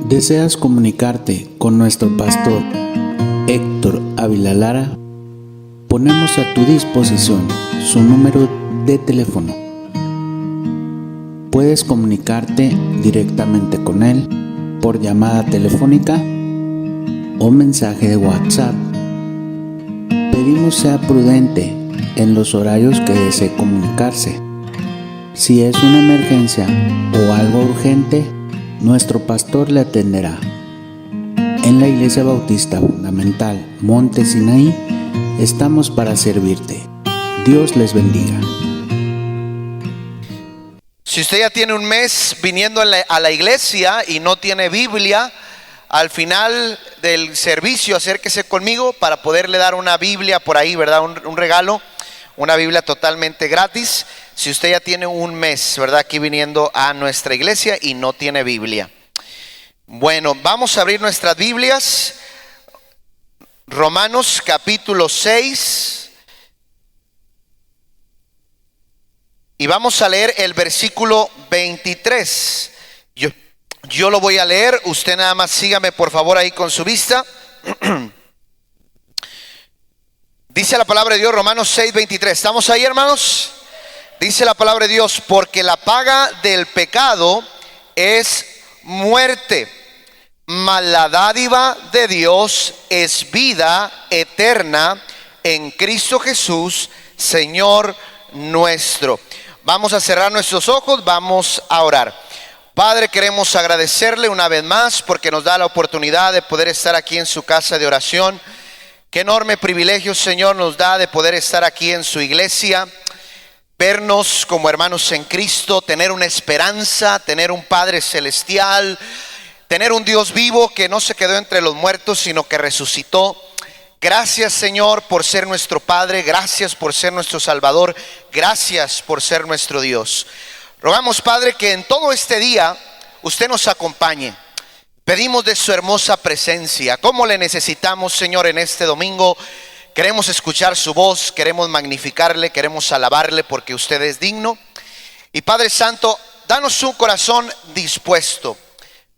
¿Deseas comunicarte con nuestro pastor Héctor Ávila Lara? Ponemos a tu disposición su número de teléfono. Puedes comunicarte directamente con él por llamada telefónica o mensaje de WhatsApp. Pedimos sea prudente en los horarios que desee comunicarse. Si es una emergencia o algo urgente, nuestro pastor le atenderá. En la Iglesia Bautista Fundamental Monte Sinaí estamos para servirte. Dios les bendiga. Si usted ya tiene un mes viniendo a la iglesia y no tiene Biblia, al final del servicio acérquese conmigo para poderle dar una Biblia por ahí, ¿verdad? Un regalo, una Biblia totalmente gratis. Si usted ya tiene un mes, ¿verdad? Aquí viniendo a nuestra iglesia y no tiene Biblia. Bueno, vamos a abrir nuestras Biblias. Romanos capítulo 6. Y vamos a leer el versículo 23. Yo lo voy a leer, usted nada más sígame por favor ahí con su vista. Dice la palabra de Dios, Romanos 6, 23. ¿Estamos ahí, hermanos? Dice la palabra de Dios, porque la paga del pecado es muerte, mas la dádiva de Dios es vida eterna en Cristo Jesús, Señor nuestro. Vamos a cerrar nuestros ojos, vamos a orar. Padre, queremos agradecerle una vez más porque nos da la oportunidad de poder estar aquí en su casa de oración. Qué enorme privilegio, Señor, nos da de poder estar aquí en su iglesia, vernos como hermanos en Cristo, tener una esperanza, tener un Padre celestial, tener un Dios vivo que no se quedó entre los muertos, sino que resucitó. Gracias, Señor, por ser nuestro Padre, gracias por ser nuestro Salvador, gracias por ser nuestro Dios. Rogamos, Padre, que en todo este día usted nos acompañe. Pedimos de su hermosa presencia. ¿Cómo le necesitamos, Señor, en este domingo? Queremos escuchar su voz, queremos magnificarle, queremos alabarle porque usted es digno. Y Padre Santo, danos un corazón dispuesto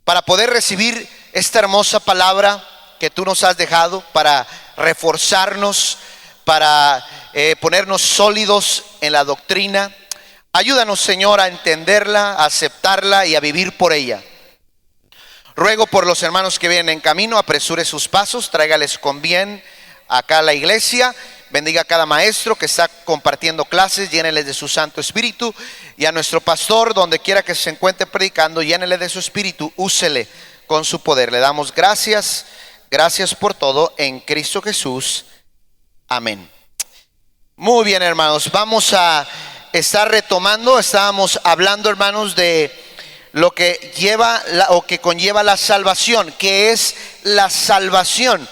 para poder recibir esta hermosa palabra que tú nos has dejado, para reforzarnos, para ponernos sólidos en la doctrina. Ayúdanos, Señor, a entenderla, a aceptarla y a vivir por ella. Ruego por los hermanos que vienen en camino, apresure sus pasos, tráigales con bien acá a la iglesia. Bendiga a cada maestro que está compartiendo clases, lléneles de su Santo Espíritu. Y a nuestro pastor, donde quiera que se encuentre predicando, llénele de su Espíritu, úsele con su poder. Le damos gracias, gracias por todo en Cristo Jesús. Amén. Muy bien, hermanos, vamos a estar retomando. Estábamos hablando, hermanos, de lo que lleva o que conlleva la salvación. ¿Qué es la salvación?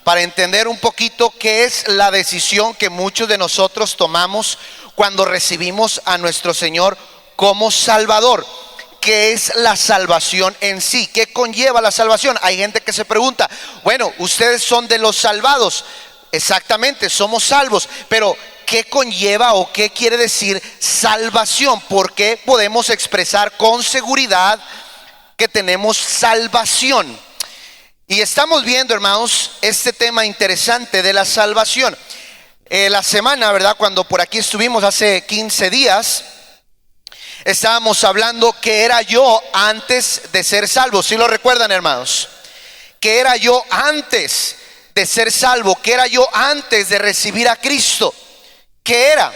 Para entender un poquito qué es la decisión que muchos de nosotros tomamos cuando recibimos a nuestro Señor como Salvador. ¿Qué es la salvación en sí? ¿Qué conlleva la salvación? Hay gente que se pregunta, bueno, ustedes son de los salvados. Exactamente, somos salvos, pero ¿qué conlleva o qué quiere decir salvación? ¿Por qué podemos expresar con seguridad que tenemos salvación? Y estamos viendo, hermanos, este tema interesante de la salvación. La semana, ¿verdad? Cuando por aquí estuvimos hace 15 días, estábamos hablando que era yo antes de ser salvo. ¿Sí lo recuerdan, hermanos? Que era yo antes de ser salvo, que era yo antes de recibir a Cristo. ¿Qué era?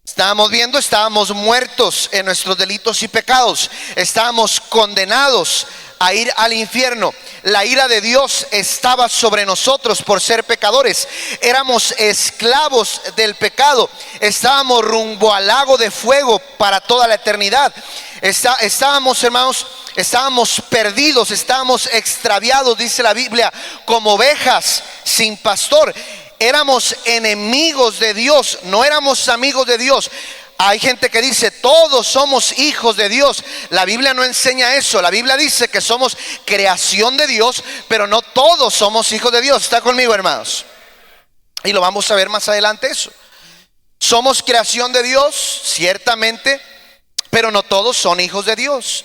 Estábamos viendo, estábamos muertos en nuestros delitos y pecados, estábamos condenados a ir al infierno. La ira de Dios estaba sobre nosotros por ser pecadores. Éramos esclavos del pecado. Estábamos rumbo al lago de fuego para toda la eternidad. Estábamos, hermanos, estábamos perdidos, estábamos extraviados, dice la Biblia, como ovejas sin pastor. Éramos enemigos de Dios, no éramos amigos de Dios. Hay gente que dice, todos somos hijos de Dios. La Biblia no enseña eso. La Biblia dice que somos creación de Dios, pero no todos somos hijos de Dios. ¿Está conmigo, hermanos? Y lo vamos a ver más adelante eso. Somos creación de Dios, ciertamente, pero no todos son hijos de Dios.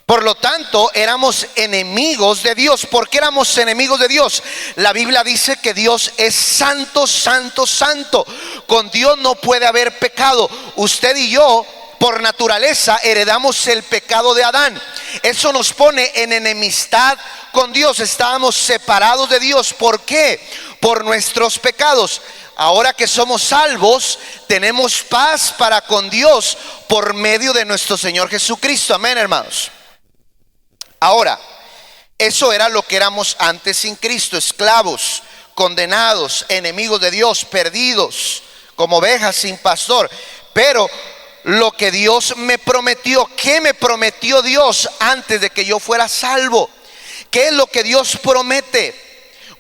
Por lo tanto, éramos enemigos de Dios. ¿Por qué éramos enemigos de Dios? La Biblia dice que Dios es santo, santo, santo. Con Dios no puede haber pecado. Usted y yo, por naturaleza, heredamos el pecado de Adán. Eso nos pone en enemistad con Dios. Estábamos separados de Dios. ¿Por qué? Por nuestros pecados. Ahora que somos salvos, tenemos paz para con Dios por medio de nuestro Señor Jesucristo. Amén, hermanos. Ahora, eso era lo que éramos antes sin Cristo: esclavos, condenados, enemigos de Dios, perdidos, como ovejas sin pastor. Pero lo que Dios me prometió, ¿qué me prometió Dios antes de que yo fuera salvo? ¿Qué es lo que Dios promete?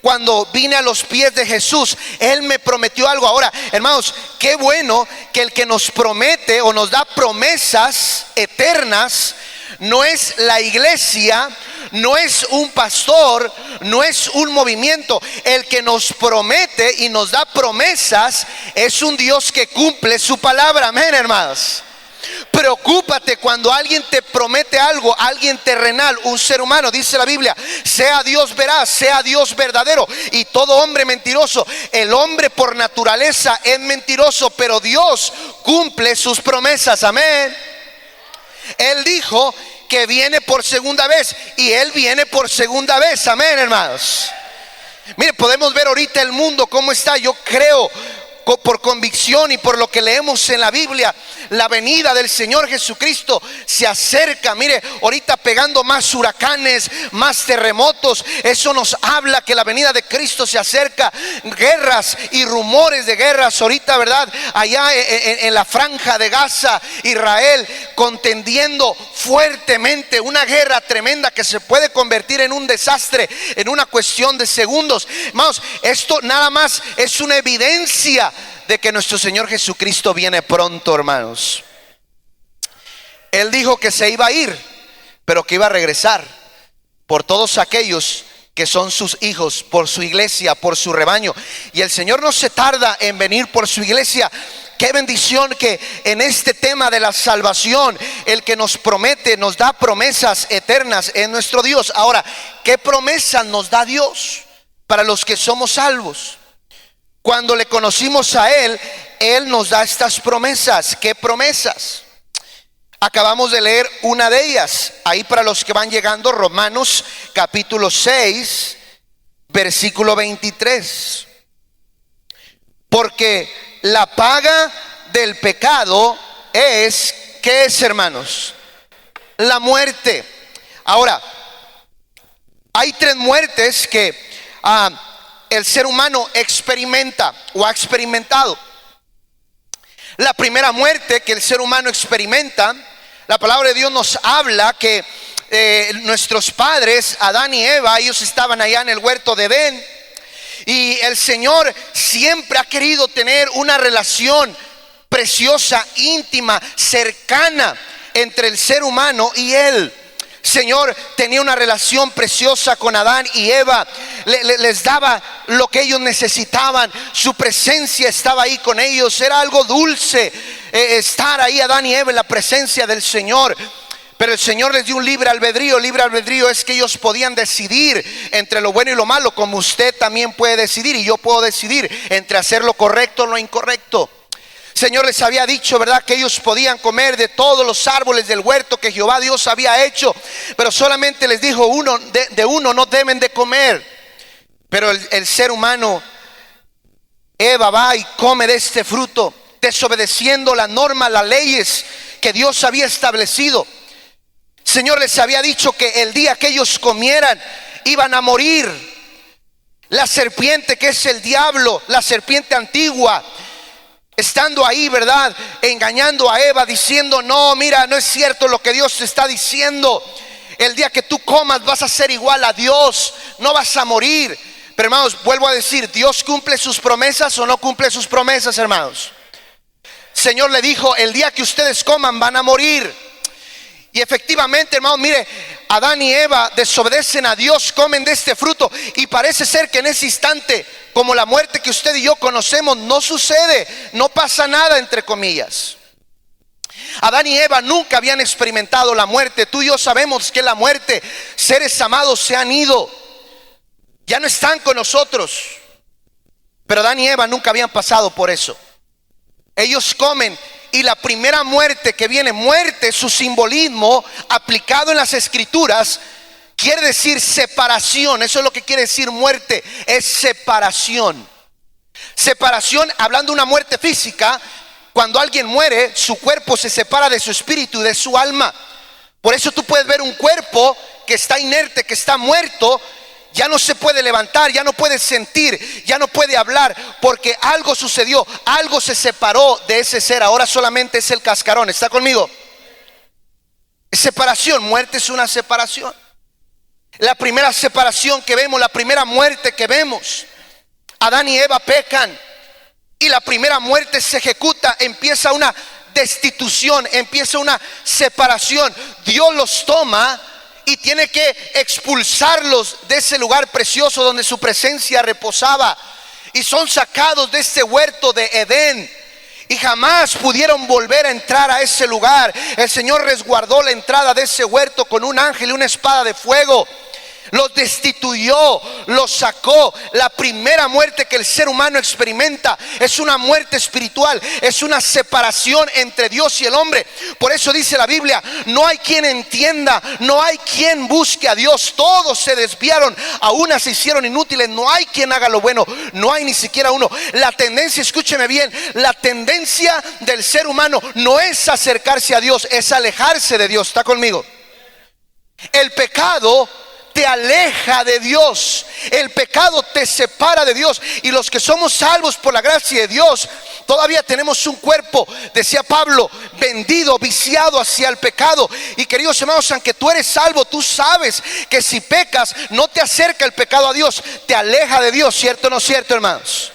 Cuando vine a los pies de Jesús, Él me prometió algo. Ahora, hermanos, qué bueno que el que nos promete o nos da promesas eternas no es la iglesia, no es un pastor, no es un movimiento. El que nos promete y nos da promesas es un Dios que cumple su palabra. Amén, hermanos. Preocúpate cuando alguien te promete algo, alguien terrenal, un ser humano. Dice la Biblia: sea Dios veraz, sea Dios verdadero y todo hombre mentiroso. El hombre por naturaleza es mentiroso, pero Dios cumple sus promesas. Amén. Él dijo que viene por segunda vez y Él viene por segunda vez. Amén, hermanos. Mire, podemos ver ahorita el mundo cómo está. Yo creo por convicción y por lo que leemos en la Biblia, la venida del Señor Jesucristo se acerca. Mire, ahorita pegando más huracanes, más terremotos. Eso nos habla que la venida de Cristo se acerca. Guerras y rumores de guerras ahorita, ¿verdad? Allá en la franja de Gaza, Israel contendiendo fuertemente, una guerra tremenda que se puede convertir en un desastre en una cuestión de segundos. Hermanos, esto nada más es una evidencia de que nuestro Señor Jesucristo viene pronto, hermanos. Él dijo que se iba a ir, pero que iba a regresar por todos aquellos que son sus hijos, por su iglesia, por su rebaño. Y el Señor no se tarda en venir por su iglesia. Qué bendición que en este tema de la salvación, el que nos promete, nos da promesas eternas en nuestro Dios. Ahora, ¿qué promesas nos da Dios para los que somos salvos? Cuando le conocimos a Él, Él nos da estas promesas. ¿Qué promesas? Acabamos de leer una de ellas. Ahí para los que van llegando, Romanos capítulo 6, versículo 23. Porque la paga del pecado es, ¿qué es, hermanos? La muerte. Ahora, hay tres muertes que el ser humano experimenta o ha experimentado. La primera muerte que el ser humano experimenta, la palabra de Dios nos habla que nuestros padres, Adán y Eva, ellos estaban allá en el huerto de Edén, y el Señor siempre ha querido tener una relación preciosa, íntima, cercana entre el ser humano y Él. Señor tenía una relación preciosa con Adán y Eva. Les daba lo que ellos necesitaban. Su presencia estaba ahí con ellos. Era algo dulce estar ahí, Adán y Eva, en la presencia del Señor. Pero el Señor les dio un libre albedrío. Libre albedrío es que ellos podían decidir entre lo bueno y lo malo, como usted también puede decidir y yo puedo decidir entre hacer lo correcto o lo incorrecto. Señor les había dicho, ¿verdad?, que ellos podían comer de todos los árboles del huerto que Jehová Dios había hecho, pero solamente les dijo de uno no deben de comer. Pero el ser humano, Eva, va y come de este fruto, desobedeciendo la norma, las leyes que Dios había establecido. Señor les había dicho que el día que ellos comieran iban a morir. La serpiente, que es el diablo, la serpiente antigua, estando ahí, ¿verdad?, engañando a Eva, diciendo: no, mira, no es cierto lo que Dios te está diciendo. El día que tú comas vas a ser igual a Dios, no vas a morir. Pero hermanos, vuelvo a decir, ¿Dios cumple sus promesas o no cumple sus promesas, hermanos? Señor le dijo: el día que ustedes coman van a morir. Y efectivamente, hermanos, mire, Adán y Eva desobedecen a Dios, comen de este fruto, y parece ser que en ese instante, como la muerte que usted y yo conocemos, no sucede, no pasa nada, entre comillas. Adán y Eva nunca habían experimentado la muerte. Tú y yo sabemos que la muerte, seres amados se han ido, ya no están con nosotros. Pero Adán y Eva nunca habían pasado por eso. Ellos comen y la primera muerte que viene, muerte, su simbolismo aplicado en las escrituras, quiere decir separación. Eso es lo que quiere decir muerte, es separación. Separación, hablando de una muerte física, cuando alguien muere, su cuerpo se separa de su espíritu y de su alma. Por eso tú puedes ver un cuerpo que está inerte, que está muerto, ya no se puede levantar, ya no puede sentir, ya no puede hablar, porque algo sucedió, algo se separó de ese ser. Ahora solamente es el cascarón. ¿Está conmigo? Es separación. Muerte es una separación. La primera separación que vemos, la primera muerte que vemos, Adán y Eva pecan y la primera muerte se ejecuta. Empieza una destitución, empieza una separación. Dios los toma y tiene que expulsarlos de ese lugar precioso donde su presencia reposaba, y son sacados de este huerto de Edén y jamás pudieron volver a entrar a ese lugar. El Señor resguardó la entrada de ese huerto con un ángel y una espada de fuego. Los destituyó, los sacó. La primera muerte que el ser humano experimenta es una muerte espiritual, es una separación entre Dios y el hombre. Por eso dice la Biblia: no hay quien entienda, no hay quien busque a Dios. Todos se desviaron, a una se hicieron inútiles. No hay quien haga lo bueno, no hay ni siquiera uno. La tendencia, escúcheme bien, la tendencia del ser humano no es acercarse a Dios, es alejarse de Dios. ¿Está conmigo? El pecado te aleja de Dios, el pecado te separa de Dios. Y los que somos salvos por la gracia de Dios, todavía tenemos un cuerpo, decía Pablo, vendido, viciado hacia el pecado. Y queridos hermanos, aunque tú eres salvo, tú sabes que si pecas, no te acerca el pecado a Dios, te aleja de Dios. ¿Cierto o no cierto, hermanos?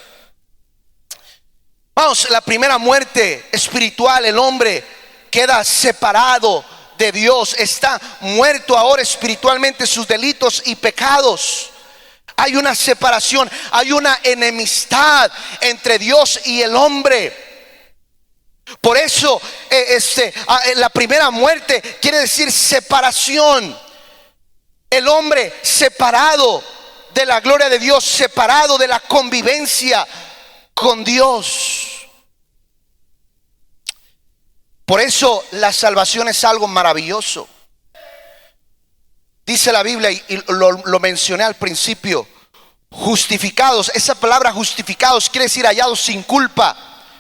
Vamos, la primera muerte espiritual, el hombre queda separado de Dios, está muerto ahora espiritualmente, sus delitos y pecados. Hay una separación, hay una enemistad entre Dios y el hombre. Por eso la primera muerte quiere decir separación. El hombre separado de la gloria de Dios, separado de la convivencia con Dios. Por eso la salvación es algo maravilloso. Dice la Biblia, y lo mencioné al principio, justificados. Esa palabra justificados quiere decir hallados sin culpa,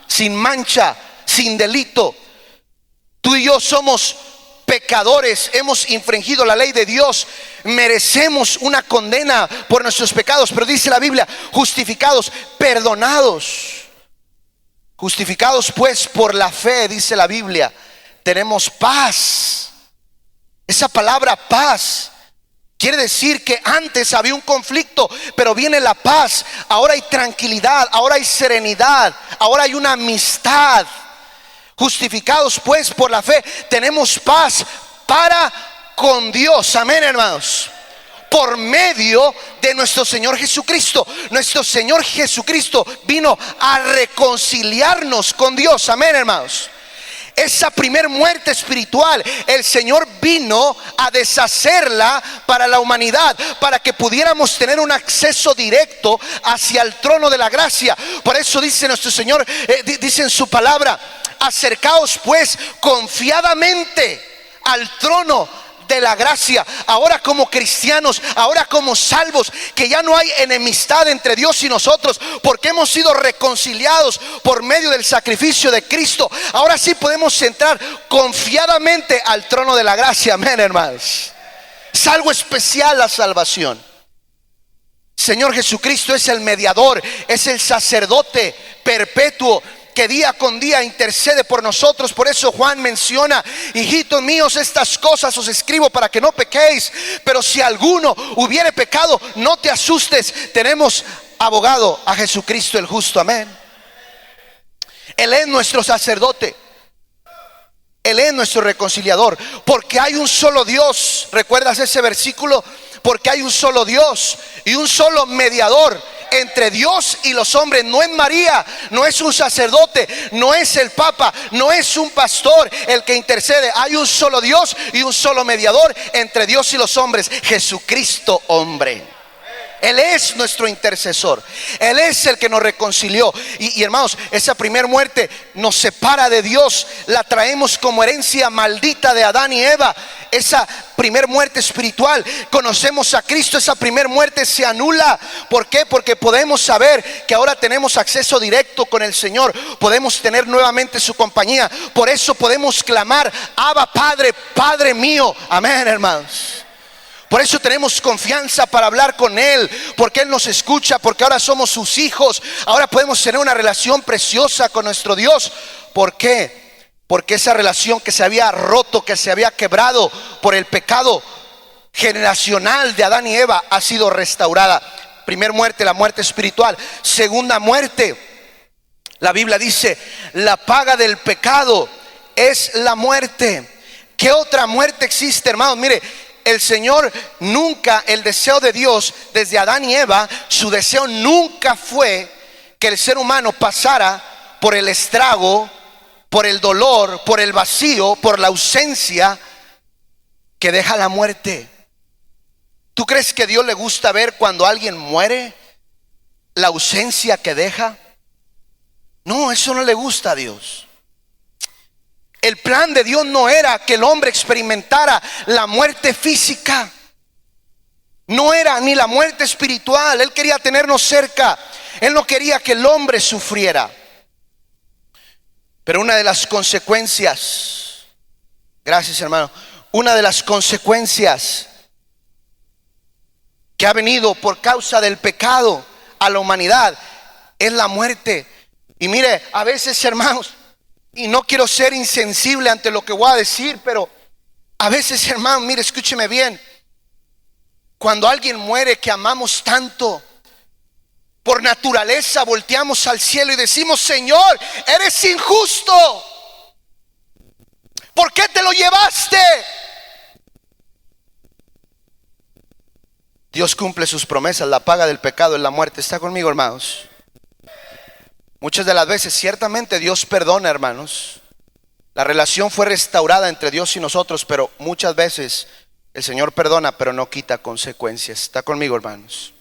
sin mancha, sin delito. Tú y yo somos pecadores, hemos infringido la ley de Dios, merecemos una condena por nuestros pecados. Pero dice la Biblia, justificados, perdonados. Justificados pues por la fe, dice la Biblia, tenemos paz. Esa palabra paz quiere decir que antes había un conflicto, pero viene la paz. Ahora hay tranquilidad, ahora hay serenidad, ahora hay una amistad. Justificados pues por la fe, tenemos paz para con Dios. Amén, hermanos. Por medio de nuestro Señor Jesucristo. Nuestro Señor Jesucristo vino a reconciliarnos con Dios. Amén, hermanos. Esa primer muerte espiritual, el Señor vino a deshacerla para la humanidad, para que pudiéramos tener un acceso directo hacia el trono de la gracia. Por eso dice nuestro Señor, dice en su palabra: acercaos pues confiadamente al trono de la gracia. Ahora como cristianos, ahora como salvos, que ya no hay enemistad entre Dios y nosotros, porque hemos sido reconciliados por medio del sacrificio de Cristo. Ahora sí podemos entrar confiadamente al trono de la gracia. Amén, hermanos. Es algo especial la salvación. Señor Jesucristo es el mediador, es el sacerdote perpetuo que día con día intercede por nosotros. Por eso Juan menciona: hijitos míos, estas cosas os escribo para que no pequéis. Pero si alguno hubiere pecado, no te asustes, tenemos abogado a Jesucristo el justo. Amén. Él es nuestro sacerdote, Él es nuestro reconciliador, porque hay un solo Dios. ¿Recuerdas ese versículo? Porque hay un solo Dios y un solo mediador entre Dios y los hombres. No es María, no es un sacerdote, no es el Papa, no es un pastor el que intercede. Hay un solo Dios y un solo mediador entre Dios y los hombres, Jesucristo hombre. Él es nuestro intercesor. Él es el que nos reconcilió. Y hermanos, esa primer muerte nos separa de Dios. La traemos como herencia maldita de Adán y Eva. Esa primer muerte espiritual. Conocemos a Cristo, esa primer muerte se anula. ¿Por qué? Porque podemos saber que ahora tenemos acceso directo con el Señor. Podemos tener nuevamente su compañía. Por eso podemos clamar: Abba Padre, Padre mío. Amén, hermanos. Por eso tenemos confianza para hablar con Él, porque Él nos escucha, porque ahora somos sus hijos. Ahora podemos tener una relación preciosa con nuestro Dios. ¿Por qué? Porque esa relación que se había roto, que se había quebrado por el pecado generacional de Adán y Eva, ha sido restaurada. Primer muerte, la muerte espiritual. Segunda muerte, la Biblia dice: la paga del pecado es la muerte. ¿Qué otra muerte existe, hermanos? Mire, el Señor nunca, el deseo de Dios desde Adán y Eva, su deseo nunca fue que el ser humano pasara por el estrago, por el dolor, por el vacío, por la ausencia que deja la muerte. ¿Tú crees que a Dios le gusta ver cuando alguien muere? La ausencia que deja. No, eso no le gusta a Dios. El plan de Dios no era que el hombre experimentara la muerte física. No era ni la muerte espiritual. Él quería tenernos cerca. Él no quería que el hombre sufriera. Pero una de las consecuencias, gracias hermano, una de las consecuencias que ha venido por causa del pecado a la humanidad es la muerte. Y mire, a veces, hermanos, y no quiero ser insensible ante lo que voy a decir, pero a veces, hermano, mire, escúcheme bien. Cuando alguien muere que amamos tanto, por naturaleza volteamos al cielo y decimos: Señor, eres injusto. ¿Por qué te lo llevaste? Dios cumple sus promesas. La paga del pecado es la muerte. ¿Está conmigo, hermanos? Muchas de las veces ciertamente Dios perdona, hermanos. La relación fue restaurada entre Dios y nosotros, pero muchas veces el Señor perdona, pero no quita consecuencias. ¿Está conmigo, hermanos?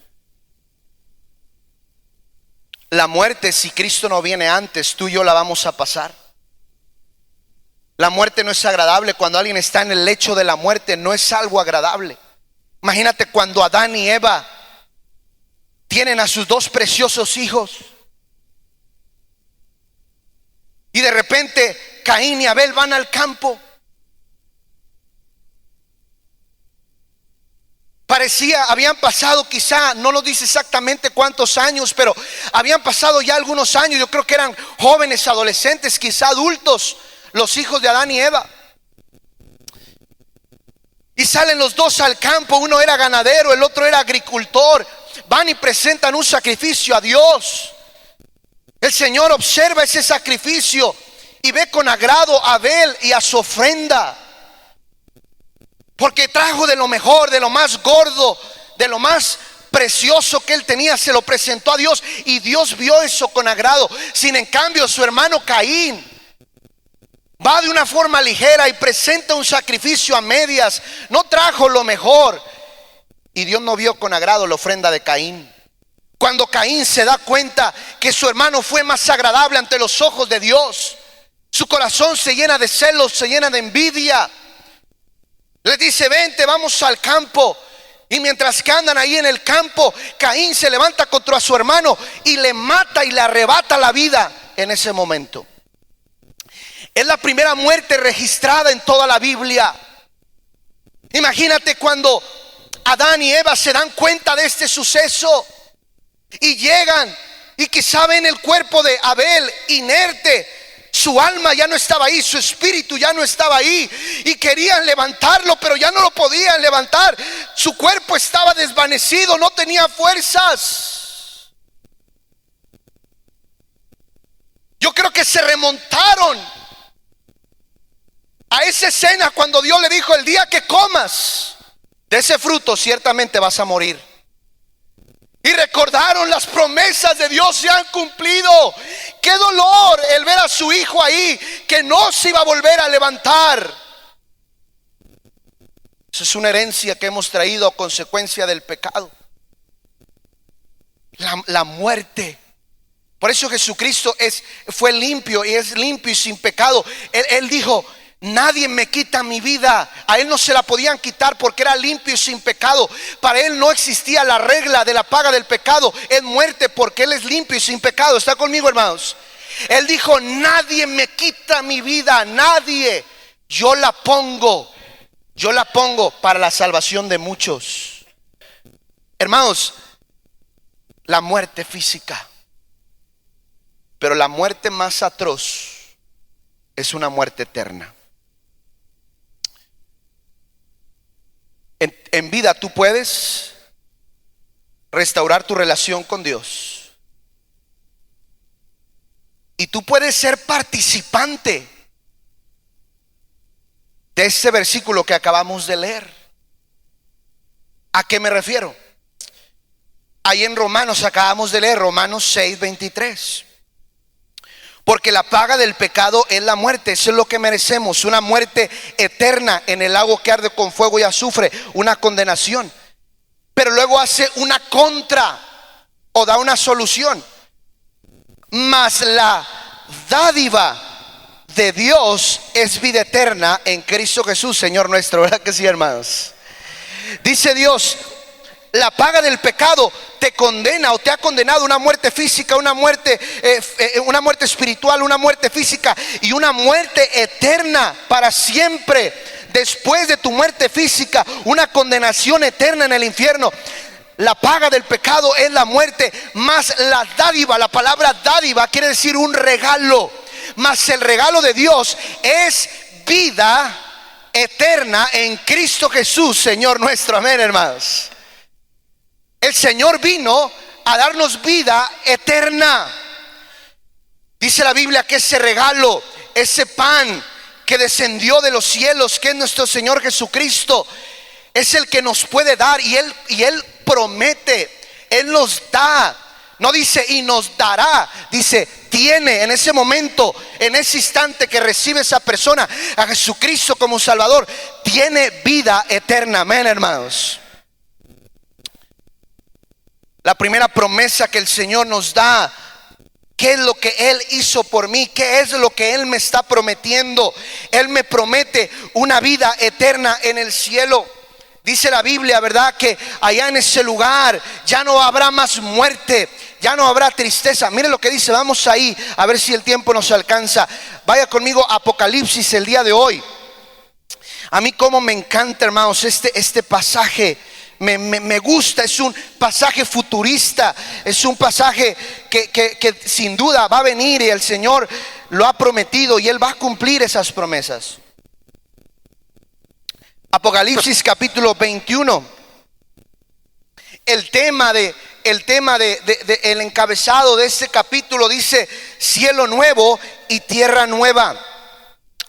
La muerte, si Cristo no viene antes, tú y yo la vamos a pasar. La muerte no es agradable. Cuando alguien está en el lecho de la muerte, no es algo agradable. Imagínate cuando Adán y Eva tienen a sus dos preciosos hijos y de repente Caín y Abel van al campo. Parecía, habían pasado quizá, no nos dice exactamente cuántos años, pero habían pasado ya algunos años. Yo creo que eran jóvenes, adolescentes, quizá adultos, los hijos de Adán y Eva. Y salen los dos al campo, uno era ganadero, el otro era agricultor. Van y presentan un sacrificio a Dios. El Señor observa ese sacrificio y ve con agrado a Abel y a su ofrenda, porque trajo de lo mejor, de lo más gordo, de lo más precioso que él tenía, se lo presentó a Dios, y Dios vio eso con agrado. Sin en cambio, su hermano Caín va de una forma ligera y presenta un sacrificio a medias. No trajo lo mejor, y Dios no vio con agrado la ofrenda de Caín. Cuando Caín se da cuenta que su hermano fue más agradable ante los ojos de Dios, su corazón se llena de celos, se llena de envidia. Le dice: vente, vamos al campo. Y mientras que andan ahí en el campo, Caín se levanta contra su hermano y le mata y le arrebata la vida en ese momento. Es la primera muerte registrada en toda la Biblia. Imagínate cuando Adán y Eva se dan cuenta de este suceso y llegan y quizá ven el cuerpo de Abel inerte. Su alma ya no estaba ahí, su espíritu ya no estaba ahí, y querían levantarlo, pero ya no lo podían levantar. Su cuerpo estaba desvanecido, no tenía fuerzas. Yo creo que se remontaron a esa escena cuando Dios le dijo: el día que comas de ese fruto ciertamente vas a morir. Y recordaron las promesas de Dios se han cumplido. Qué dolor el ver a su hijo ahí que no se iba a volver a levantar. Esa es una herencia que hemos traído a consecuencia del pecado. La muerte. Por eso Jesucristo fue limpio y es limpio y sin pecado. Él dijo: nadie me quita mi vida. A él no se la podían quitar porque era limpio y sin pecado. Para él no existía la regla de la paga del pecado, es muerte, porque él es limpio y sin pecado. ¿Está conmigo, hermanos? Él dijo: nadie me quita mi vida, nadie. Yo la pongo para la salvación de muchos. Hermanos, la muerte física, pero la muerte más atroz es una muerte eterna. En vida tú puedes restaurar tu relación con Dios. Y tú puedes ser participante de ese versículo que acabamos de leer. ¿A qué me refiero? Ahí en Romanos acabamos de leer Romanos 6:23. Porque la paga del pecado es la muerte. Eso es lo que merecemos, una muerte eterna en el lago que arde con fuego y azufre, una condenación. Pero luego hace una contra o da una solución. Mas la dádiva de Dios es vida eterna en Cristo Jesús, Señor nuestro. ¿Verdad que sí, hermanos? Dice Dios: la paga del pecado te condena o te ha condenado una muerte física, una muerte espiritual, una muerte física y una muerte eterna para siempre. Después de tu muerte física, una condenación eterna en el infierno. La paga del pecado es la muerte, más la dádiva. La palabra dádiva quiere decir un regalo, más el regalo de Dios es vida eterna en Cristo Jesús, Señor nuestro. Amén, hermanos. El Señor vino a darnos vida eterna. Dice la Biblia que ese regalo, ese pan que descendió de los cielos, que es nuestro Señor Jesucristo, es el que nos puede dar. Y Él promete, Él nos da. No dice y nos dará, dice tiene. En ese momento, en ese instante que recibe esa persona a Jesucristo como Salvador, tiene vida eterna. Amén, hermanos. La primera promesa que el Señor nos da, ¿qué es lo que Él hizo por mí? ¿Qué es lo que Él me está prometiendo? Él me promete una vida eterna en el cielo. Dice la Biblia, ¿verdad?, que allá en ese lugar ya no habrá más muerte, ya no habrá tristeza. Mire lo que dice, vamos ahí a ver si el tiempo nos alcanza. Vaya conmigo a Apocalipsis el día de hoy. A mí como me encanta, hermanos, este pasaje. Me gusta, es un pasaje futurista, es un pasaje que sin duda va a venir y el Señor lo ha prometido y Él va a cumplir esas promesas. Apocalipsis capítulo 21. El tema de el encabezado de este capítulo dice: cielo nuevo y tierra nueva.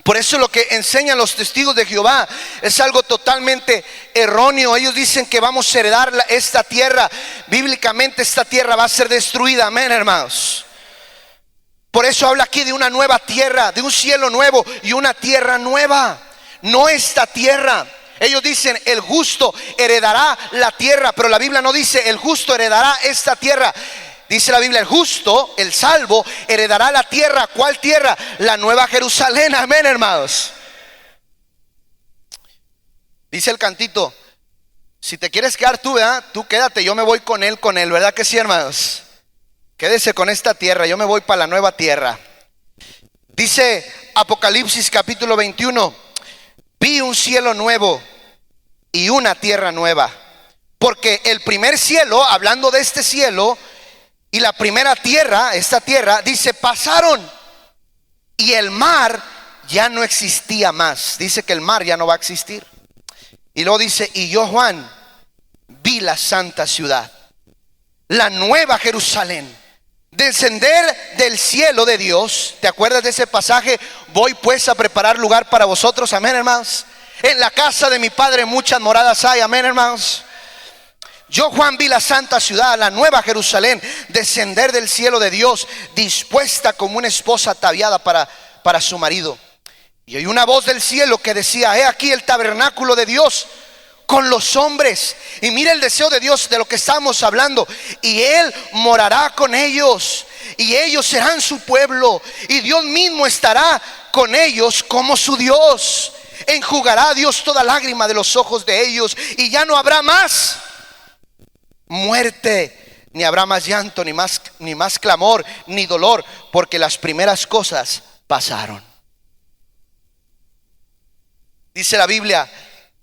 Por eso lo que enseñan los testigos de Jehová es algo totalmente erróneo. Ellos dicen que vamos a heredar esta tierra. Bíblicamente esta tierra va a ser destruida. Amén, hermanos. Por eso habla aquí de una nueva tierra, de un cielo nuevo y una tierra nueva. No esta tierra. Ellos dicen el justo heredará la tierra, pero la Biblia no dice el justo heredará esta tierra. Dice la Biblia, el justo, el salvo, heredará la tierra. ¿Cuál tierra? La nueva Jerusalén. Amén, hermanos. Dice el cantito: si te quieres quedar tú, ¿verdad?, tú quédate, yo me voy con él, ¿verdad que sí, hermanos? Quédese con esta tierra, yo me voy para la nueva tierra. Dice Apocalipsis capítulo 21: vi un cielo nuevo y una tierra nueva, porque el primer cielo, hablando de este cielo, y la primera tierra, esta tierra, dice, pasaron y el mar ya no existía más. Dice que el mar ya no va a existir. Y luego dice: y yo, Juan, vi la santa ciudad, la nueva Jerusalén, descender del cielo de Dios. ¿Te acuerdas de ese pasaje? Voy pues a preparar lugar para vosotros. Amén, hermanos. En la casa de mi Padre muchas moradas hay. Amén, hermanos. Yo, Juan, vi la santa ciudad, la nueva Jerusalén, descender del cielo de Dios, dispuesta como una esposa ataviada para su marido. Y oí una voz del cielo que decía: he aquí el tabernáculo de Dios con los hombres. Y mira el deseo de Dios de lo que estamos hablando. Y Él morará con ellos, y ellos serán su pueblo, y Dios mismo estará con ellos como su Dios. Enjugará a Dios toda lágrima de los ojos de ellos, y ya no habrá más muerte, ni habrá más llanto, ni más clamor, ni dolor, porque las primeras cosas pasaron. Dice la Biblia: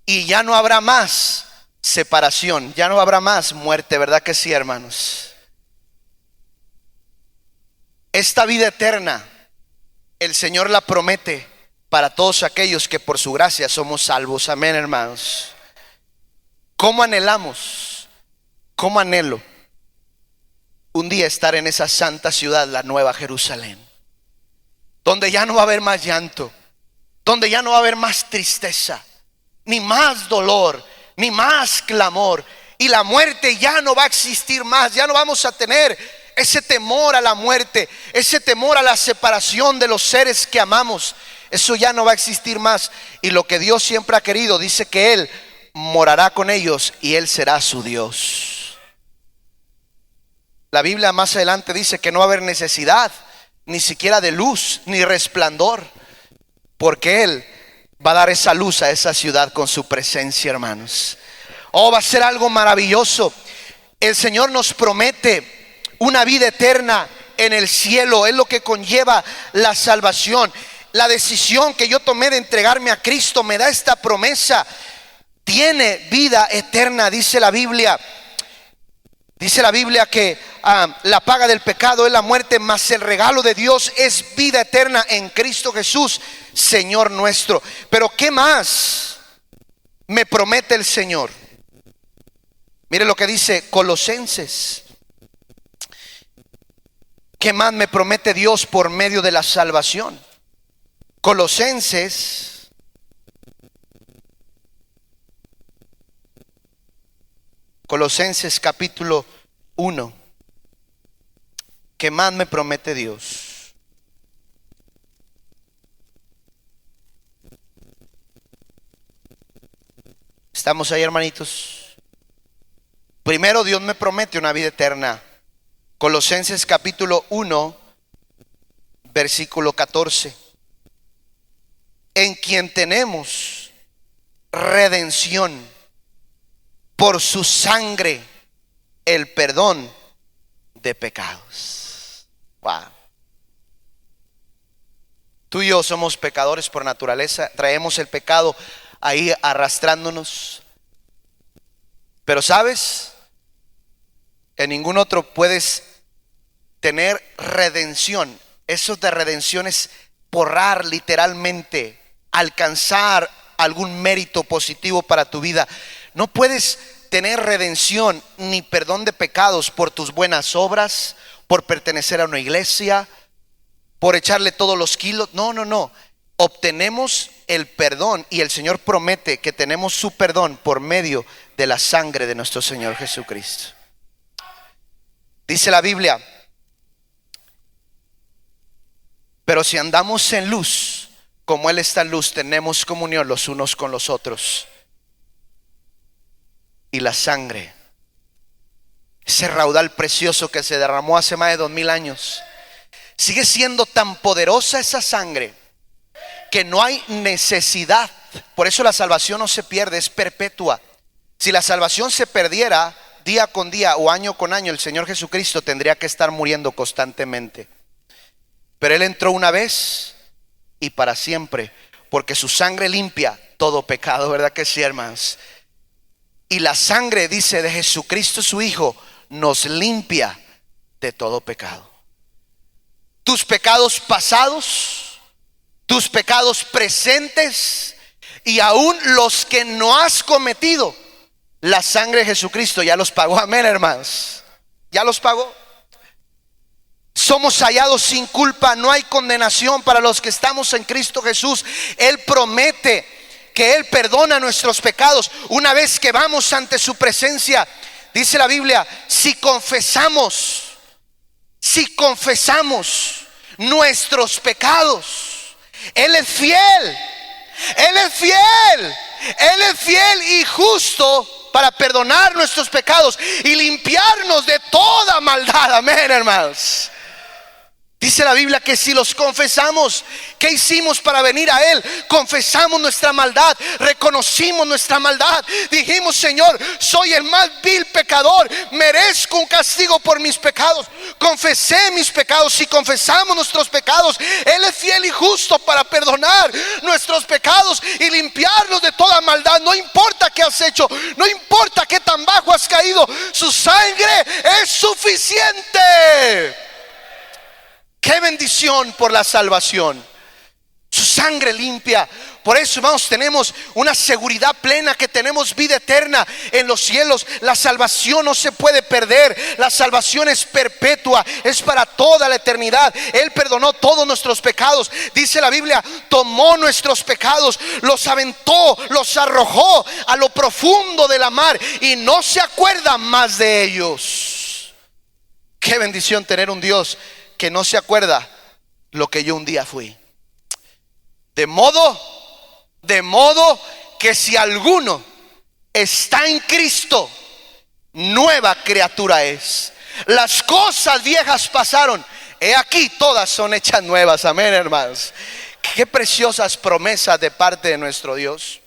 y ya no habrá más separación, ya no habrá más muerte. ¿Verdad que sí, hermanos? Esta vida eterna el Señor la promete para todos aquellos que por su gracia somos salvos. Amén, hermanos. ¿Cómo anhelamos? ¿Cómo anhelo un día estar en esa santa ciudad, la nueva Jerusalén, donde ya no va a haber más llanto, donde ya no va a haber más tristeza, ni más dolor, ni más clamor, y la muerte ya no va a existir más? Ya no vamos a tener ese temor a la muerte, ese temor a la separación de los seres que amamos. Eso ya no va a existir más. Y lo que Dios siempre ha querido, dice que Él morará con ellos y Él será su Dios. La Biblia más adelante dice que no va a haber necesidad ni siquiera de luz ni resplandor, porque Él va a dar esa luz a esa ciudad con su presencia, hermanos. Oh, va a ser algo maravilloso. El Señor nos promete una vida eterna en el cielo. Es lo que conlleva la salvación. La decisión que yo tomé de entregarme a Cristo me da esta promesa. Tiene vida eterna, dice la Biblia. Dice la Biblia que la paga del pecado es la muerte, mas el regalo de Dios es vida eterna en Cristo Jesús, Señor nuestro. Pero ¿qué más me promete el Señor? Mire lo que dice Colosenses. ¿Qué más me promete Dios por medio de la salvación? Colosenses capítulo 1. ¿Qué más me promete Dios? ¿Estamos ahí, hermanitos? Primero, Dios me promete una vida eterna. Colosenses capítulo 1, versículo 14. En quien tenemos redención por su sangre, el perdón de pecados. Wow. Tú y yo somos pecadores por naturaleza. Traemos el pecado ahí arrastrándonos. Pero ¿sabes? En ningún otro puedes tener redención. Eso de redención es porrar, literalmente, alcanzar algún mérito positivo para tu vida. No puedes tener redención ni perdón de pecados por tus buenas obras, por pertenecer a una iglesia, por echarle todos los kilos. No. Obtenemos el perdón, y el Señor promete que tenemos su perdón por medio de la sangre de nuestro Señor Jesucristo. Dice la Biblia: pero si andamos en luz, como Él está en luz, tenemos comunión los unos con los otros. Y la sangre, ese raudal precioso que se derramó hace más de 2000 años, sigue siendo tan poderosa esa sangre que no hay necesidad. Por eso la salvación no se pierde, es perpetua. Si la salvación se perdiera día con día o año con año, el Señor Jesucristo tendría que estar muriendo constantemente. Pero Él entró una vez y para siempre, porque su sangre limpia todo pecado. ¿Verdad que sí, hermanos? Y la sangre, dice, de Jesucristo su Hijo nos limpia de todo pecado. Tus pecados pasados, tus pecados presentes y aún los que no has cometido, la sangre de Jesucristo ya los pagó. Amén, hermanos. Ya los pagó. Somos hallados sin culpa, no hay condenación para los que estamos en Cristo Jesús. Él promete que Él perdona nuestros pecados una vez que vamos ante su presencia. Dice la Biblia, si confesamos nuestros pecados, Él es fiel, Él es fiel, Él es fiel y justo para perdonar nuestros pecados y limpiarnos de toda maldad. Amén, hermanos. Dice la Biblia que si los confesamos, ¿qué hicimos para venir a Él? Confesamos nuestra maldad, reconocimos nuestra maldad. Dijimos, Señor, soy el más vil pecador, merezco un castigo por mis pecados. Confesé mis pecados. Si confesamos nuestros pecados, Él es fiel y justo para perdonar nuestros pecados y limpiarnos de toda maldad. No importa qué has hecho, no importa qué tan bajo has caído, su sangre es suficiente. Qué bendición por la salvación. Su sangre limpia. Por eso, hermanos, tenemos una seguridad plena que tenemos vida eterna en los cielos. La salvación no se puede perder. La salvación es perpetua, es para toda la eternidad. Él perdonó todos nuestros pecados. Dice la Biblia, tomó nuestros pecados, los aventó, los arrojó a lo profundo de la mar y no se acuerda más de ellos. Qué bendición tener un Dios que no se acuerda lo que yo un día fui. De modo que si alguno está en Cristo, nueva criatura es. Las cosas viejas pasaron, he aquí todas son hechas nuevas. Amén, hermanos. Qué preciosas promesas de parte de nuestro Dios.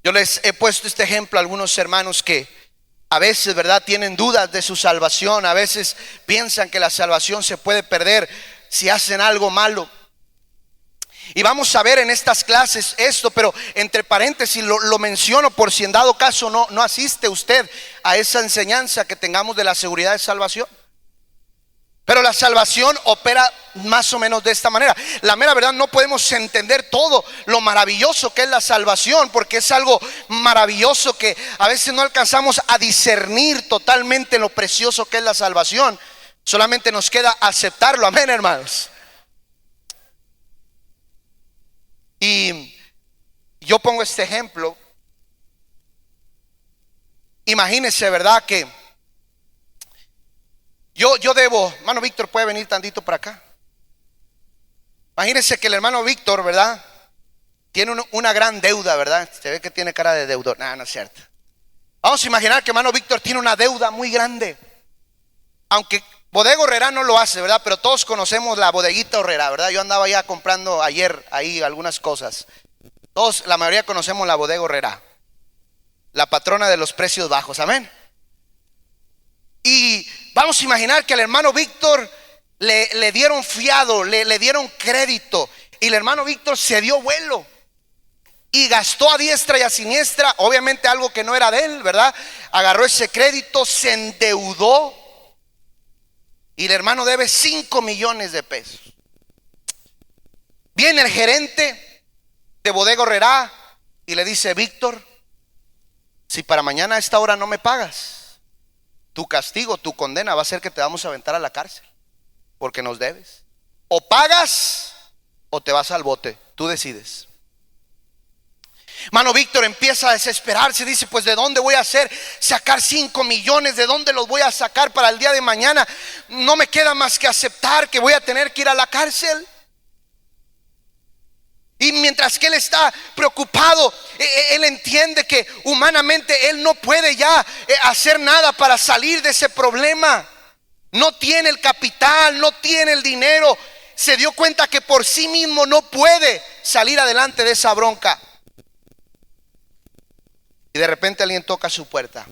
Yo les he puesto este ejemplo a algunos hermanos que a veces, ¿verdad?, tienen dudas de su salvación. A veces piensan que la salvación se puede perder si hacen algo malo. Y vamos a ver en estas clases esto, pero entre paréntesis lo menciono por si en dado caso no asiste usted a esa enseñanza que tengamos de la seguridad de salvación. Pero la salvación opera más o menos de esta manera. La mera verdad, no podemos entender todo lo maravilloso que es la salvación, porque es algo maravilloso que a veces no alcanzamos a discernir totalmente lo precioso que es la salvación. Solamente nos queda aceptarlo. Amén, hermanos. Y yo pongo este ejemplo. Imagínense, ¿verdad?, que yo debo, hermano Víctor, puede venir tantito para acá. Imagínense que el hermano Víctor, ¿verdad?, tiene una gran deuda, ¿verdad? Se ve que tiene cara de deudor. No es cierto. Vamos a imaginar que hermano Víctor tiene una deuda muy grande. Aunque Bodega Horrera no lo hace, ¿verdad? Pero todos conocemos la bodeguita Horrera, ¿verdad? Yo andaba ya comprando ayer ahí algunas cosas. Todos, la mayoría conocemos la Bodega Horrera, la patrona de los precios bajos. Amén. Y vamos a imaginar que al hermano Víctor le dieron fiado, le dieron crédito, y el hermano Víctor se dio vuelo y gastó a diestra y a siniestra, obviamente algo que no era de él, ¿verdad? Agarró ese crédito, se endeudó y el hermano debe 5 millones de pesos. Viene el gerente de Bodega Horrera y le dice: Víctor, si para mañana a esta hora no me pagas, tu castigo, tu condena va a ser que te vamos a aventar a la cárcel, porque nos debes. O pagas o te vas al bote, tú decides. Mano Víctor empieza a desesperarse, dice: pues ¿de dónde voy a sacar 5 millones? ¿De dónde los voy a sacar para el día de mañana? No me queda más que aceptar que voy a tener que ir a la cárcel. Y mientras que él está preocupado, él entiende que humanamente él no puede ya hacer nada para salir de ese problema. No tiene el capital, no tiene el dinero. Se dio cuenta que por sí mismo no puede salir adelante de esa bronca. Y de repente alguien toca su puerta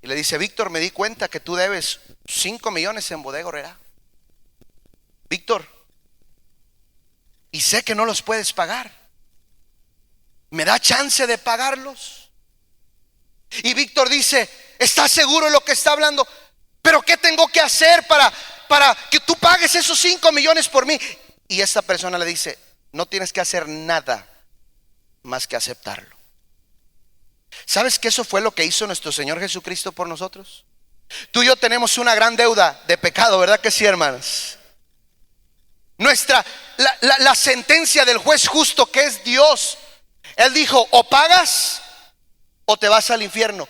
y le dice: Víctor, me di cuenta que tú debes 5 millones en Bodega Horrera, Víctor, y sé que no los puedes pagar. ¿Me da chance de pagarlos? Y Víctor dice: ¿estás seguro de lo que está hablando? ¿Pero qué tengo que hacer para que tú pagues esos 5 millones por mí? Y esta persona le dice: no tienes que hacer nada más que aceptarlo. ¿Sabes que eso fue lo que hizo nuestro Señor Jesucristo por nosotros? Tú y yo tenemos una gran deuda de pecado, ¿verdad que sí, hermanos? La sentencia del juez justo, que es Dios, Él dijo: o pagas o te vas al infierno.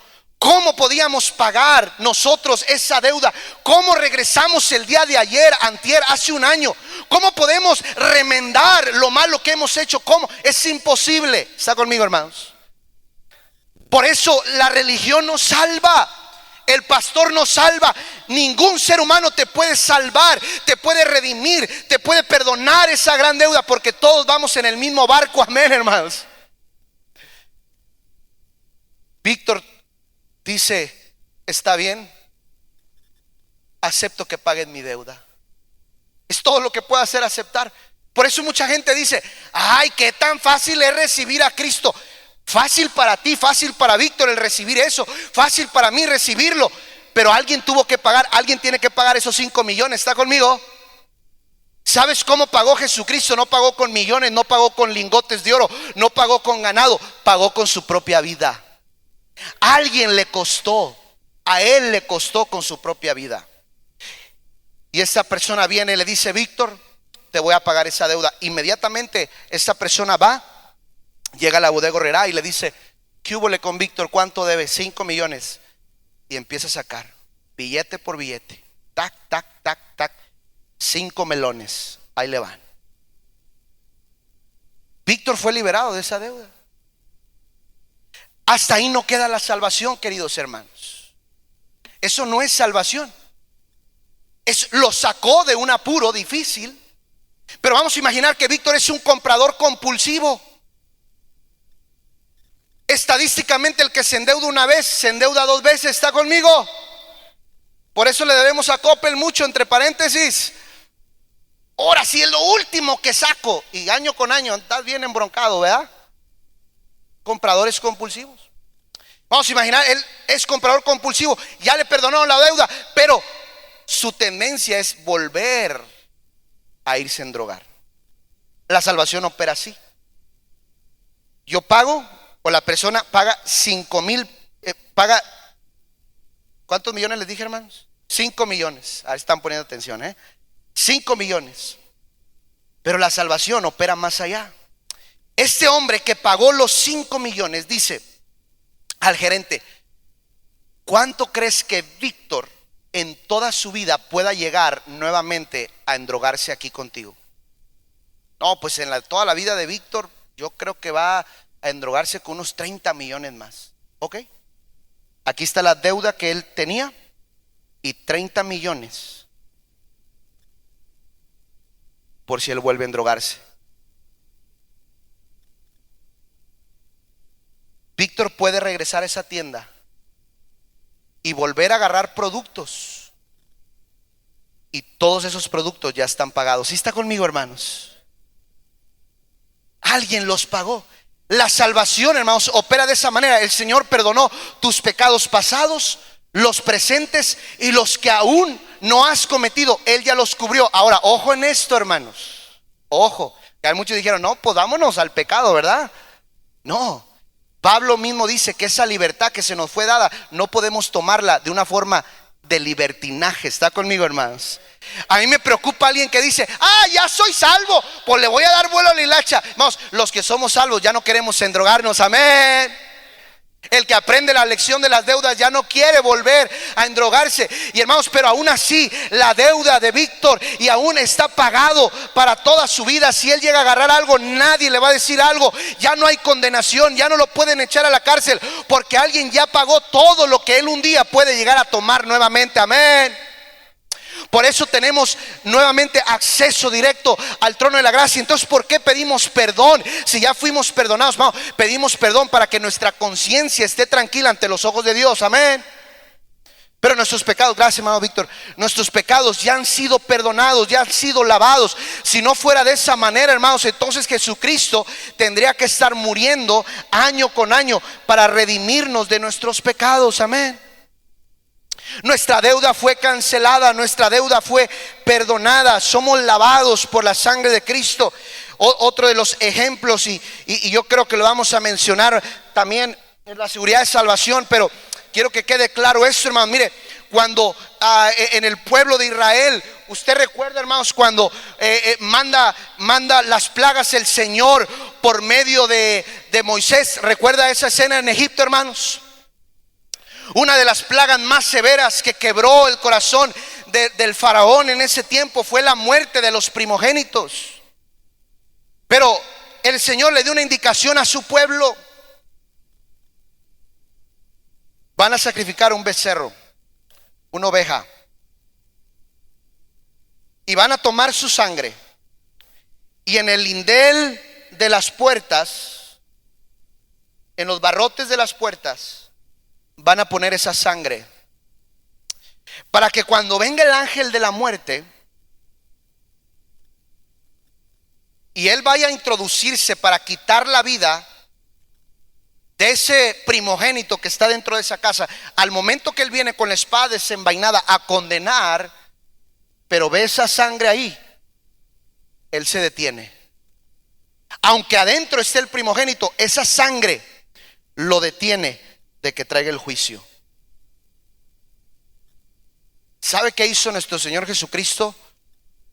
¿Cómo podíamos pagar nosotros esa deuda? ¿Cómo regresamos el día de ayer, antier, hace un año? ¿Cómo podemos remendar lo malo que hemos hecho? ¿Cómo? Es imposible. ¿Está conmigo, hermanos? Por eso la religión nos salva. El pastor nos salva. Ningún ser humano te puede salvar, te puede redimir, te puede perdonar esa gran deuda, porque todos vamos en el mismo barco. Amén, hermanos. Víctor dice: está bien, acepto que paguen mi deuda. Es todo lo que puedo hacer, aceptar. Por eso mucha gente dice: ay, qué tan fácil es recibir a Cristo. Fácil para ti, fácil para Víctor el recibir eso, fácil para mí recibirlo. Pero alguien tuvo que pagar, alguien tiene que pagar esos 5 millones. ¿Está conmigo? ¿Sabes cómo pagó Jesucristo? No pagó con millones, no pagó con lingotes de oro, no pagó con ganado, pagó con su propia vida. Alguien le costó, a él le costó con su propia vida. Y esa persona viene y le dice: Víctor, te voy a pagar esa deuda. Inmediatamente esa persona va, llega a la bodega Herrera y le dice: ¿qué hubo con Víctor? ¿Cuánto debe? 5 millones. Y empieza a sacar billete por billete, tac, tac, tac, tac, 5 melones, ahí le van. Víctor fue liberado de esa deuda. Hasta ahí no queda la salvación, queridos hermanos. Eso no es salvación. Lo sacó de un apuro difícil. Pero vamos a imaginar que Víctor es un comprador compulsivo. Estadísticamente, el que se endeuda una vez, se endeuda 2 veces. ¿Está conmigo? Por eso le debemos a Coppel mucho, entre paréntesis. Ahora sí es lo último que saco. Y año con año estás bien embroncado, ¿verdad? Compradores compulsivos. Vamos a imaginar, él es comprador compulsivo, ya le perdonaron la deuda, pero su tendencia es volver a irse en drogar. La salvación opera así. Yo pago, o la persona paga 5,000, paga, ¿cuántos millones les dije, hermanos? 5 millones, ahí están poniendo atención, 5 millones. Pero la salvación opera más allá. Este hombre que pagó los 5 millones dice al gerente: ¿cuánto crees que Víctor en toda su vida pueda llegar nuevamente a endrogarse aquí contigo? No, pues en toda la vida de Víctor yo creo que va a endrogarse con unos 30 millones más. Ok, aquí está la deuda que él tenía y 30 millones por si él vuelve a endrogarse. Víctor puede regresar a esa tienda y volver a agarrar productos, y todos esos productos ya están pagados. ¿Sí está conmigo, hermanos? Alguien los pagó. La salvación, hermanos, opera de esa manera. El Señor perdonó tus pecados pasados, los presentes y los que aún no has cometido. Él ya los cubrió. Ahora, ojo en esto, hermanos. Ojo, que hay muchos dijeron: no, pues vámonos al pecado, ¿verdad? No. Pablo mismo dice que esa libertad que se nos fue dada no podemos tomarla de una forma de libertinaje. ¿Está conmigo, hermanos? A mí me preocupa alguien que dice: ya soy salvo, pues le voy a dar vuelo a la hilacha. Vamos, los que somos salvos ya no queremos endrogarnos. Amén. El que aprende la lección de las deudas ya no quiere volver a endrogarse. Y hermanos, pero aún así la deuda de Víctor y aún está pagado para toda su vida. Si él llega a agarrar algo, nadie le va a decir algo. Ya no hay condenación, ya no lo pueden echar a la cárcel, porque alguien ya pagó todo lo que él un día puede llegar a tomar nuevamente. Amén. Por eso tenemos nuevamente acceso directo al trono de la gracia. Entonces, ¿por qué pedimos perdón? Si ya fuimos perdonados, vamos, pedimos perdón para que nuestra conciencia esté tranquila ante los ojos de Dios. Amén. Pero nuestros pecados, gracias, hermano Víctor, nuestros pecados ya han sido perdonados, ya han sido lavados. Si no fuera de esa manera, hermanos, entonces Jesucristo tendría que estar muriendo año con año para redimirnos de nuestros pecados. Amén. Nuestra deuda fue cancelada, nuestra deuda fue perdonada, somos lavados por la sangre de Cristo. Otro de los ejemplos, y yo creo que lo vamos a mencionar también, es la seguridad de salvación, pero quiero que quede claro esto, hermano. Mire, cuando en el pueblo de Israel, usted recuerda, hermanos, cuando manda las plagas el Señor por medio de Moisés. ¿Recuerda esa escena en Egipto, hermanos? Una de las plagas más severas que quebró el corazón del faraón en ese tiempo fue la muerte de los primogénitos. Pero el Señor le dio una indicación a su pueblo. Van a sacrificar un becerro, una oveja, y van a tomar su sangre, y en el lindel de las puertas, en los barrotes de las puertas, van a poner esa sangre, para que cuando venga el ángel de la muerte y él vaya a introducirse para quitar la vida de ese primogénito que está dentro de esa casa, al momento que él viene con la espada desenvainada a condenar, pero ve esa sangre ahí, él se detiene. Aunque adentro esté el primogénito, esa sangre lo detiene de que traiga el juicio. ¿Sabe qué hizo nuestro Señor Jesucristo?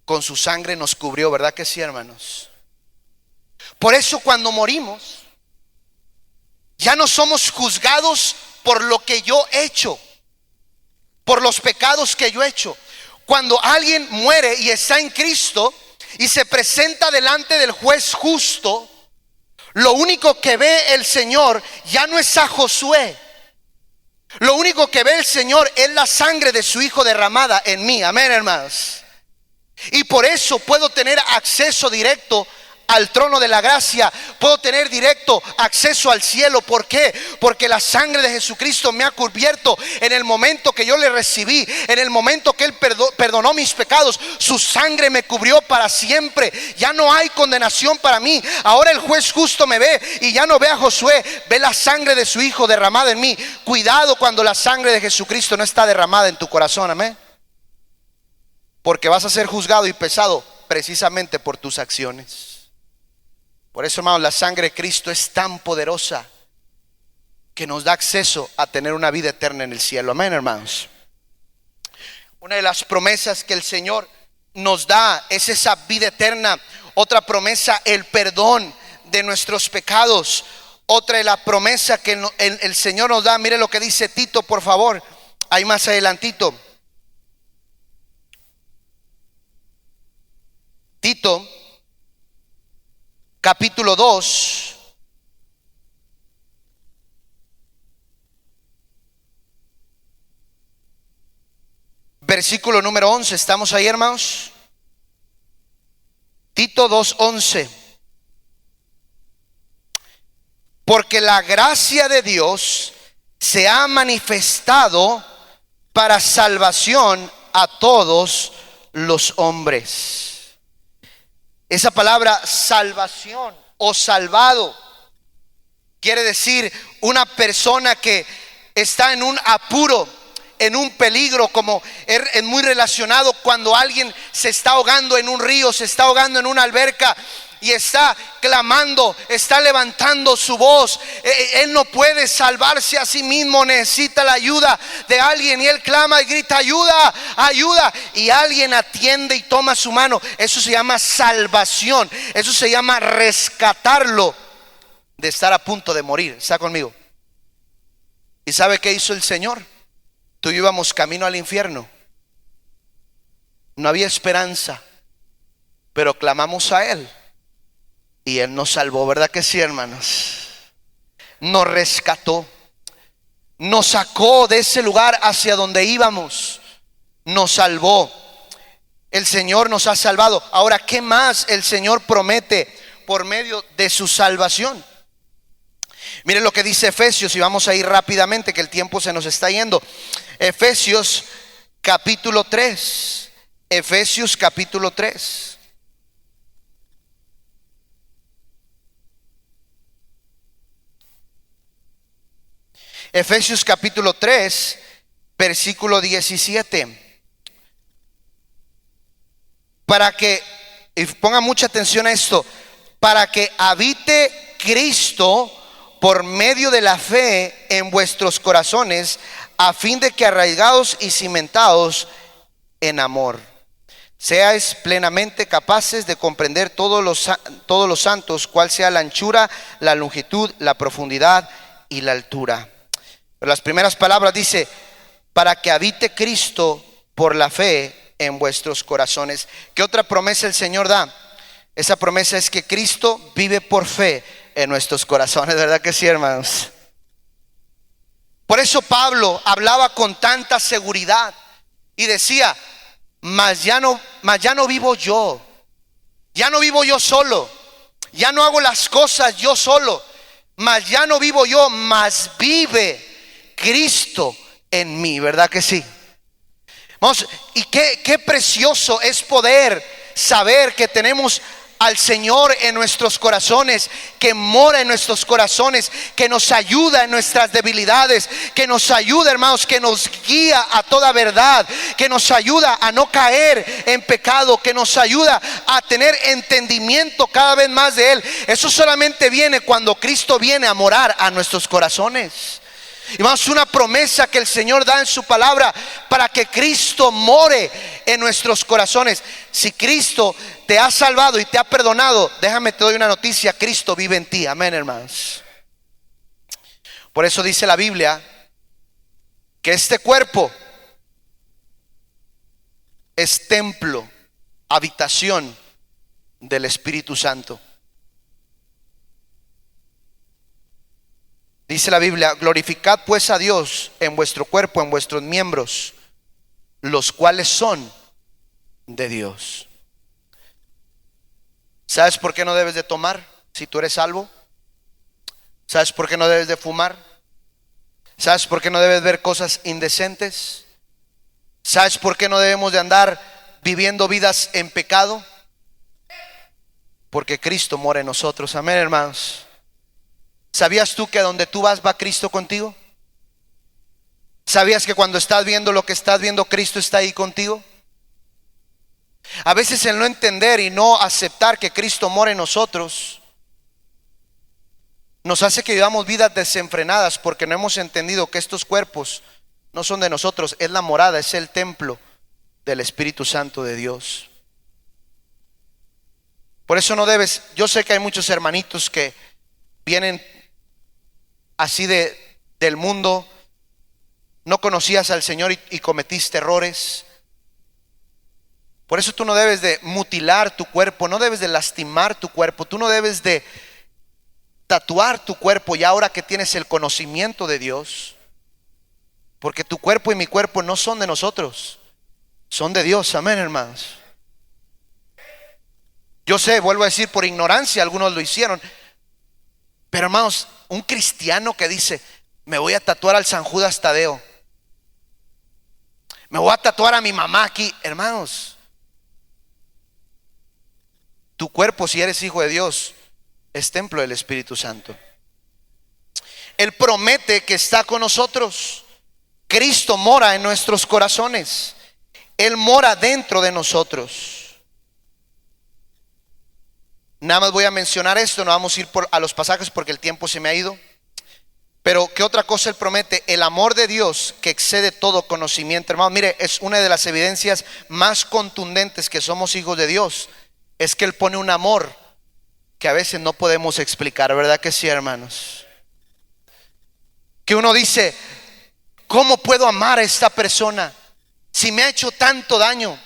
Con su sangre nos cubrió, ¿verdad que sí, hermanos? Por eso cuando morimos, ya no somos juzgados por lo que yo he hecho, por los pecados que yo he hecho. Cuando alguien muere y está en Cristo y se presenta delante del juez justo, lo único que ve el Señor ya no es a Josué. Lo único que ve el Señor es la sangre de su Hijo derramada en mí. Amén, hermanos. Y por eso puedo tener acceso directo al trono de la gracia, puedo tener directo acceso al cielo. ¿Por qué? Porque la sangre de Jesucristo me ha cubierto en el momento que yo le recibí, en el momento que Él perdonó mis pecados. Su sangre me cubrió para siempre. Ya no hay condenación para mí. Ahora el juez justo me ve y ya no ve a Josué, ve la sangre de su Hijo derramada en mí. Cuidado cuando la sangre de Jesucristo no está derramada en tu corazón, amén, porque vas a ser juzgado y pesado precisamente por tus acciones. Por eso, hermanos, la sangre de Cristo es tan poderosa que nos da acceso a tener una vida eterna en el cielo. Amén, hermanos. Una de las promesas que el Señor nos da es esa vida eterna. Otra promesa, el perdón de nuestros pecados. Otra de la promesa que el Señor nos da, mire lo que dice Tito, por favor, ahí más adelantito. Tito capítulo 2, versículo número 11. ¿Estamos ahí, hermanos? Tito 2:11. Porque la gracia de Dios se ha manifestado para salvación a todos los hombres. Esa palabra salvación o salvado quiere decir una persona que está en un apuro, en un peligro, como es muy relacionado cuando alguien se está ahogando en un río, se está ahogando en una alberca y está clamando, está levantando su voz. Él no puede salvarse a sí mismo, necesita la ayuda de alguien y él clama y grita: ayuda, ayuda, y alguien atiende y toma su mano. Eso se llama salvación, eso se llama rescatarlo de estar a punto de morir. ¿Está conmigo? ¿Y sabe qué hizo el Señor? Tú y yo íbamos camino al infierno, no había esperanza, pero clamamos a Él y Él nos salvó, ¿verdad que sí, hermanos? Nos rescató, nos sacó de ese lugar hacia donde íbamos, nos salvó. El Señor nos ha salvado. Ahora, ¿qué más el Señor promete por medio de su salvación? Miren lo que dice Efesios, y vamos a ir rápidamente que el tiempo se nos está yendo. Efesios capítulo 3. Efesios capítulo 3. Efesios capítulo 3, versículo 17. Para que, y ponga mucha atención a esto, para que habite Cristo por medio de la fe en vuestros corazones, a fin de que arraigados y cimentados en amor, seáis plenamente capaces de comprender todos los santos, cuál sea la anchura, la longitud, la profundidad y la altura. Pero las primeras palabras dice, para que habite Cristo por la fe en vuestros corazones. ¿Qué otra promesa el Señor da? Esa promesa es que Cristo vive por fe en nuestros corazones, ¿verdad que sí, hermanos? Por eso Pablo hablaba con tanta seguridad y decía, mas ya no vivo yo, ya no vivo yo solo, ya no hago las cosas yo solo, mas ya no vivo yo, mas vive Cristo en mí, ¿verdad que sí? Vamos, y qué precioso es poder saber que tenemos al Señor en nuestros corazones, que mora en nuestros corazones, que nos ayuda en nuestras debilidades, que nos ayuda, hermanos, que nos guía a toda verdad, que nos ayuda a no caer en pecado, que nos ayuda a tener entendimiento cada vez más de Él. Eso solamente viene cuando Cristo viene a morar a nuestros corazones. Y vamos, una promesa que el Señor da en su palabra para que Cristo more en nuestros corazones. Si Cristo te ha salvado y te ha perdonado, déjame te doy una noticia: Cristo vive en ti. Amén, hermanos. Por eso dice la Biblia que este cuerpo es templo, habitación del Espíritu Santo. Dice la Biblia, glorificad pues a Dios en vuestro cuerpo, en vuestros miembros, los cuales son de Dios. ¿Sabes por qué no debes de tomar si tú eres salvo? ¿Sabes por qué no debes de fumar? ¿Sabes por qué no debes ver cosas indecentes? ¿Sabes por qué no debemos de andar viviendo vidas en pecado? Porque Cristo mora en nosotros. Amén, hermanos. ¿Sabías tú que a donde tú vas va Cristo contigo? ¿Sabías que cuando estás viendo lo que estás viendo, Cristo está ahí contigo? A veces el no entender y no aceptar que Cristo mora en nosotros nos hace que vivamos vidas desenfrenadas, porque no hemos entendido que estos cuerpos no son de nosotros, es la morada, es el templo del Espíritu Santo de Dios. Por eso no debes, yo sé que hay muchos hermanitos que vienen así del mundo, no conocías al Señor y cometiste errores. Por eso tú no debes de mutilar tu cuerpo, no debes de lastimar tu cuerpo, tú no debes de tatuar tu cuerpo ya ahora que tienes el conocimiento de Dios, porque tu cuerpo y mi cuerpo no son de nosotros, son de Dios. Amén, hermanos. Yo sé, vuelvo a decir, por ignorancia algunos lo hicieron, pero hermanos, un cristiano que dice, me voy a tatuar al San Judas Tadeo, me voy a tatuar a mi mamá aquí, hermanos, tu cuerpo, si eres hijo de Dios, es templo del Espíritu Santo. Él promete que está con nosotros. Cristo mora en nuestros corazones, Él mora dentro de nosotros. Nada más voy a mencionar esto, no vamos a ir a los pasajes porque el tiempo se me ha ido. Pero ¿qué otra cosa Él promete? El amor de Dios que excede todo conocimiento. Hermano, mire, es una de las evidencias más contundentes que somos hijos de Dios. Es que Él pone un amor que a veces no podemos explicar, ¿verdad que sí, hermanos? Que uno dice, ¿cómo puedo amar a esta persona si me ha hecho tanto daño?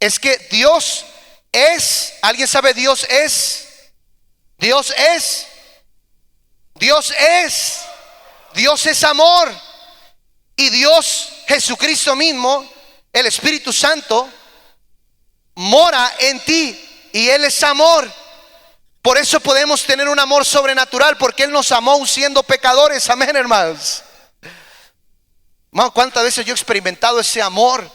Es que Dios es, ¿alguien sabe? Dios es amor. Y Dios, Jesucristo mismo, el Espíritu Santo, mora en ti y Él es amor. Por eso podemos tener un amor sobrenatural, porque Él nos amó aún siendo pecadores. Amén, hermanos. ¿Cuántas veces yo he experimentado ese amor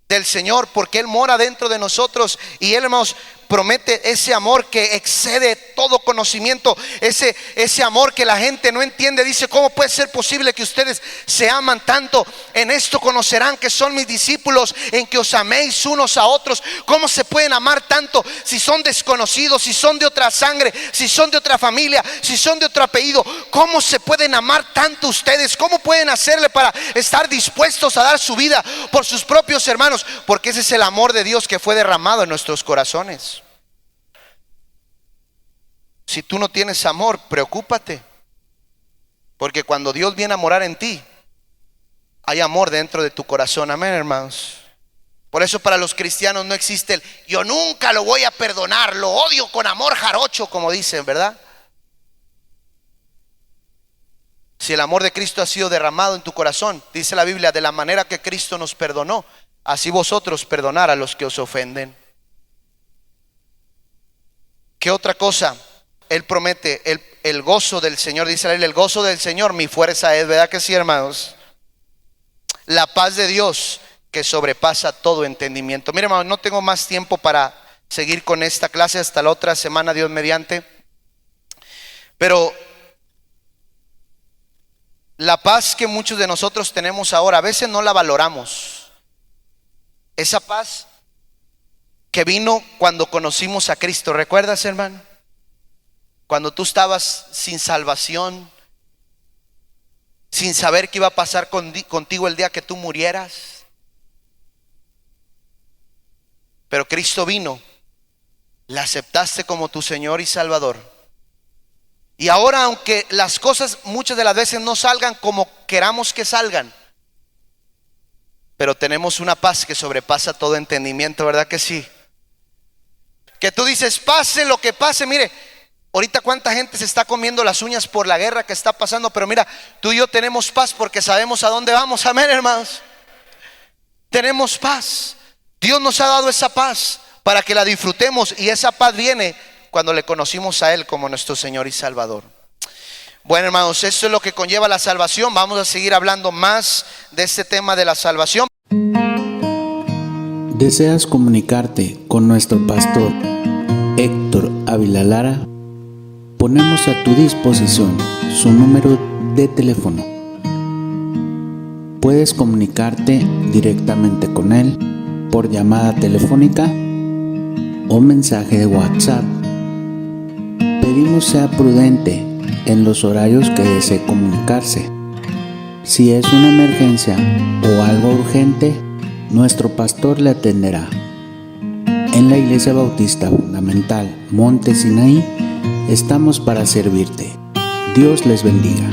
del Señor? Porque Él mora dentro de nosotros y Él, hermanos, promete ese amor que excede todo conocimiento, ese amor que la gente no entiende. Dice, ¿cómo puede ser posible que ustedes se aman tanto? En esto conocerán que son mis discípulos, en que os améis unos a otros. ¿Cómo se pueden amar tanto si son desconocidos, si son de otra sangre, si son de otra familia, si son de otro apellido? ¿Cómo se pueden amar tanto ustedes? ¿Cómo pueden hacerle para estar dispuestos a dar su vida por sus propios hermanos? Porque ese es el amor de Dios que fue derramado en nuestros corazones. Si tú no tienes amor, preocúpate, porque cuando Dios viene a morar en ti, hay amor dentro de tu corazón. Amén, hermanos. Por eso para los cristianos no existe el yo nunca lo voy a perdonar, lo odio con amor jarocho, como dicen, ¿verdad? Si el amor de Cristo ha sido derramado en tu corazón, dice la Biblia, de la manera que Cristo nos perdonó, así vosotros perdonar a los que os ofenden. ¿Qué otra cosa? Él promete el gozo del Señor, dice la Biblia, el gozo del Señor mi fuerza es, ¿verdad que sí, hermanos? La paz de Dios que sobrepasa todo entendimiento. Mire, hermanos, no tengo más tiempo para seguir con esta clase hasta la otra semana, Dios mediante. Pero la paz que muchos de nosotros tenemos ahora, a veces no la valoramos. Esa paz que vino cuando conocimos a Cristo. ¿Recuerdas, hermano? Cuando tú estabas sin salvación, sin saber qué iba a pasar contigo el día que tú murieras. Pero Cristo vino, le aceptaste como tu Señor y Salvador. Y ahora, aunque las cosas muchas de las veces no salgan como queramos que salgan, pero tenemos una paz que sobrepasa todo entendimiento, ¿verdad que sí? Que tú dices, pase lo que pase. Mire, ahorita cuánta gente se está comiendo las uñas por la guerra que está pasando, pero mira, tú y yo tenemos paz porque sabemos a dónde vamos. Amén, hermanos. Tenemos paz. Dios nos ha dado esa paz para que la disfrutemos, y esa paz viene cuando le conocimos a Él como nuestro Señor y Salvador. Bueno, hermanos, eso es lo que conlleva la salvación. Vamos a seguir hablando más de este tema de la salvación. ¿Deseas comunicarte con nuestro pastor Héctor Ávila Lara? Ponemos a tu disposición su número de teléfono. Puedes comunicarte directamente con él por llamada telefónica o mensaje de WhatsApp. Pedimos sea prudente en los horarios que desee comunicarse. Si es una emergencia o algo urgente, nuestro pastor le atenderá. En la Iglesia Bautista Fundamental Monte Sinaí estamos para servirte. Dios les bendiga.